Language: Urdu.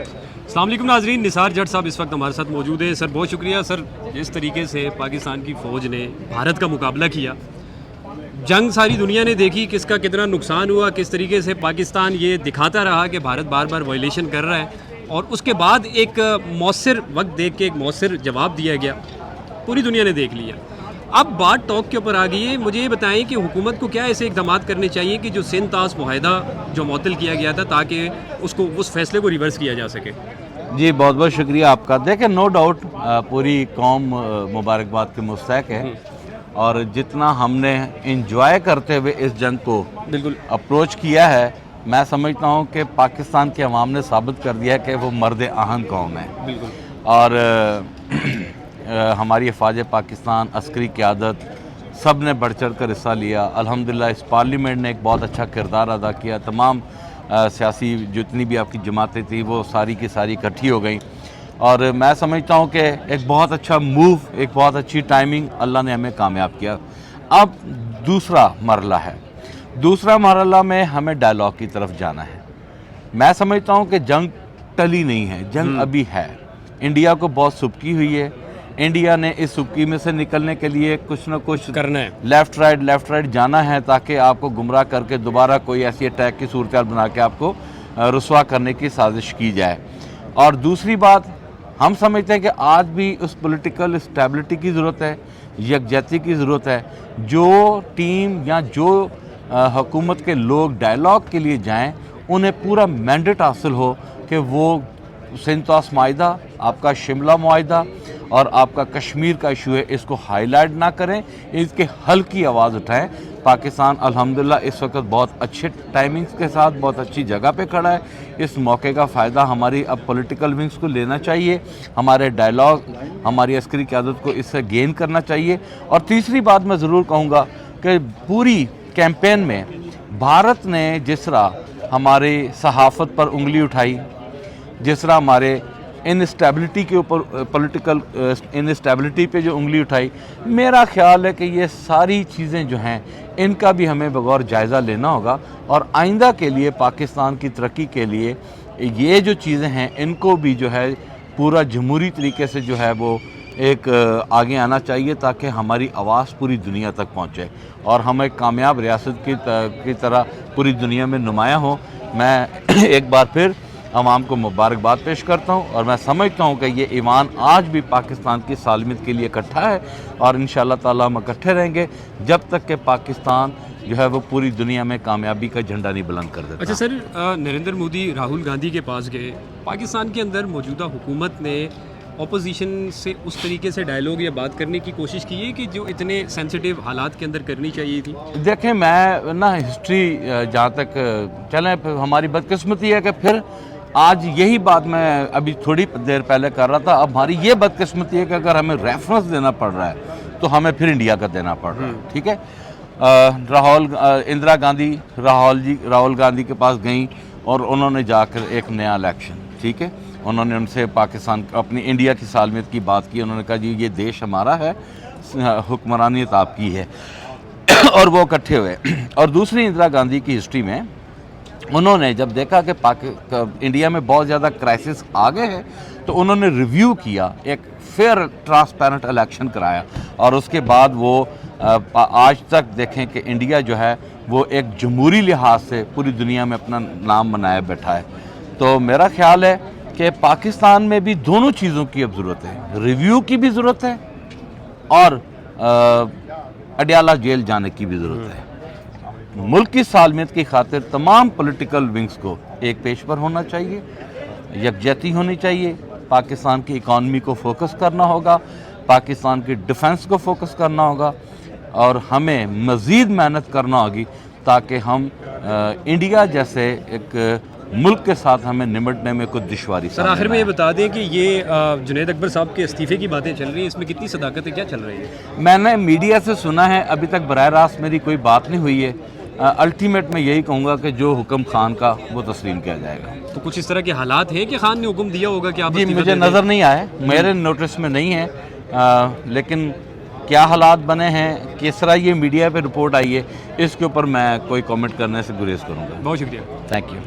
السلام علیکم ناظرین، نثار جٹ صاحب اس وقت ہمارے ساتھ موجود ہیں. سر بہت شکریہ سر، جس طریقے سے پاکستان کی فوج نے بھارت کا مقابلہ کیا. جنگ ساری دنیا نے دیکھی، کس کا کتنا نقصان ہوا، کس طریقے سے پاکستان یہ دکھاتا رہا کہ بھارت بار بار وائلیشن کر رہا ہے، اور اس کے بعد ایک مؤثر وقت دیکھ کے ایک مؤثر جواب دیا گیا. پوری دنیا نے دیکھ لیا. اب بات ٹاک کے اوپر آ گئی ہے. مجھے یہ بتائیں کہ حکومت کو کیا ایسے اقدامات کرنے چاہیے کہ جو سندھ طاس معاہدہ جو معطل کیا گیا تھا تاکہ اس فیصلے کو ریورس کیا جا سکے. جی بہت بہت شکریہ آپ کا. دیکھیں نو ڈاؤٹ پوری قوم مبارکباد کے مستحق ہے، اور جتنا ہم نے انجوائے کرتے ہوئے اس جنگ کو بالکل اپروچ کیا ہے، میں سمجھتا ہوں کہ پاکستان کے عوام نے ثابت کر دیا کہ وہ مرد آہن قوم ہے. بالکل. اور ہماری افواج پاکستان، عسکری قیادت سب نے بڑھ چڑھ کر حصہ لیا. الحمدللہ اس پارلیمنٹ نے ایک بہت اچھا کردار ادا کیا. تمام سیاسی جتنی بھی آپ کی جماعتیں تھیں وہ ساری کی ساری اکٹھی ہو گئیں، اور میں سمجھتا ہوں کہ ایک بہت اچھا موو، ایک بہت اچھی ٹائمنگ اللہ نے ہمیں کامیاب کیا. اب دوسرا مرحلہ ہے. دوسرا مرحلہ میں ہمیں ڈائلاگ کی طرف جانا ہے. میں سمجھتا ہوں کہ جنگ ٹلی نہیں ہے، جنگ ابھی ہے. انڈیا کو بہت سبکی ہوئی ہے. انڈیا نے اس سبکی میں سے نکلنے کے لیے کچھ نہ کچھ کرنا ہے، لیفٹ رائٹ جانا ہے، تاکہ آپ کو گمراہ کر کے دوبارہ کوئی ایسی اٹیک کی صورتحال بنا کے آپ کو رسوا کرنے کی سازش کی جائے. اور دوسری بات، ہم سمجھتے ہیں کہ آج بھی اس پولیٹیکل اسٹیبلٹی کی ضرورت ہے، یکجہتی کی ضرورت ہے. جو ٹیم یا جو حکومت کے لوگ ڈائلاگ کے لیے جائیں، انہیں پورا مینڈیٹ حاصل ہو کہ وہ سندھ طاس معاہدہ، آپ کا شملہ معاہدہ اور آپ کا کشمیر کا ایشو ہے، اس کو ہائی لائٹ نہ کریں، اس کے حل کی آواز اٹھائیں. پاکستان الحمدللہ اس وقت بہت اچھے ٹائمنگز کے ساتھ بہت اچھی جگہ پہ کھڑا ہے. اس موقع کا فائدہ ہماری اب پولیٹیکل ونگز کو لینا چاہیے، ہمارے ڈائلاگ، ہماری عسکری قیادت کو اس سے گین کرنا چاہیے. اور تیسری بات میں ضرور کہوں گا کہ پوری کیمپین میں بھارت نے جس طرح ہماری صحافت پر انگلی اٹھائی، جس طرح ہمارے انسٹیبلٹی کے اوپر پولیٹیکل انسٹیبلٹی پہ جو انگلی اٹھائی، میرا خیال ہے کہ یہ ساری چیزیں جو ہیں ان کا بھی ہمیں بغور جائزہ لینا ہوگا، اور آئندہ کے لیے پاکستان کی ترقی کے لیے یہ جو چیزیں ہیں ان کو بھی جو ہے پورا جمہوری طریقے سے جو ہے وہ ایک آگے آنا چاہیے، تاکہ ہماری آواز پوری دنیا تک پہنچے اور ہم ایک کامیاب ریاست کی طرح پوری دنیا میں نمایاں ہوں. میں ایک بار پھر عوام کو مبارکباد پیش کرتا ہوں، اور میں سمجھتا ہوں کہ یہ ایوان آج بھی پاکستان کی سالمیت کے لیے اکٹھا ہے، اور انشاءاللہ تعالی ہم اکٹھے رہیں گے جب تک کہ پاکستان جو ہے وہ پوری دنیا میں کامیابی کا جھنڈا نہیں بلند کر دیتا. اچھا سر، نریندر مودی راہل گاندھی کے پاس گئے. پاکستان کے اندر موجودہ حکومت نے اپوزیشن سے اس طریقے سے ڈائلاگ یا بات کرنے کی کوشش کی ہے کہ جو اتنے سینسیٹیو حالات کے اندر کرنی چاہیے تھی؟ دیکھیں میں نا ہسٹری جہاں تک چلیں، ہماری بدقسمتی ہے کہ پھر آج یہی بات میں ابھی تھوڑی دیر پہلے کر رہا تھا. اب ہماری یہ بدقسمتی ہے کہ اگر ہمیں ریفرنس دینا پڑ رہا ہے تو ہمیں پھر انڈیا کا دینا پڑ رہا ہے. ٹھیک ہے، اندرا گاندھی راہل گاندھی کے پاس گئیں، اور انہوں نے جا کر ایک نیا الیکشن، ٹھیک ہے، انہوں نے ان سے پاکستان اپنی انڈیا کی سالمیت کی بات کی. انہوں نے کہا جی یہ دیش ہمارا ہے، حکمرانیت آپ کی ہے، اور وہ اکٹھے ہوئے. اور دوسری اندرا گاندھی کی ہسٹری میں انہوں نے جب دیکھا کہ انڈیا میں بہت زیادہ کرائسس آ گئے ہیں، تو انہوں نے ریویو کیا، ایک فیئر ٹرانسپیرنٹ الیکشن کرایا، اور اس کے بعد وہ آج تک دیکھیں کہ انڈیا جو ہے وہ ایک جمہوری لحاظ سے پوری دنیا میں اپنا نام بنائے بیٹھا ہے. تو میرا خیال ہے کہ پاکستان میں بھی دونوں چیزوں کی اب ضرورت ہے، ریویو کی بھی ضرورت ہے اور اڈیالہ جیل جانے کی بھی ضرورت ہے. ملک کی سالمیت کی خاطر تمام پولیٹیکل ونگز کو ایک پیش پر ہونا چاہیے، یکجہتی ہونی چاہیے. پاکستان کی اکانومی کو فوکس کرنا ہوگا، پاکستان کی ڈیفنس کو فوکس کرنا ہوگا، اور ہمیں مزید محنت کرنا ہوگی تاکہ ہم انڈیا جیسے ایک ملک کے ساتھ ہمیں نمٹنے میں کوئی دشواری. سر آخر میں یہ بتا دیں کہ یہ جنید اکبر صاحب کے استعفے کی باتیں چل رہی ہیں، اس میں کتنی صداقت ہے، کیا چل رہی ہے؟ میں نے میڈیا سے سنا ہے، ابھی تک براہ راست میری کوئی بات نہیں ہوئی ہے. الٹیمیٹ میں یہی کہوں گا کہ جو حکم خان کا وہ تسلیم کیا جائے گا. تو کچھ اس طرح کے حالات ہیں کہ خان نے حکم دیا ہوگا کہ آپ جی مجھے نظر نہیں آئے، میرے نوٹس میں نہیں ہے، لیکن کیا حالات بنے ہیں، کس طرح یہ میڈیا پہ رپورٹ آئی ہے، اس کے اوپر میں کوئی کامنٹ کرنے سے گریز کروں گا. بہت شکریہ. Thank you.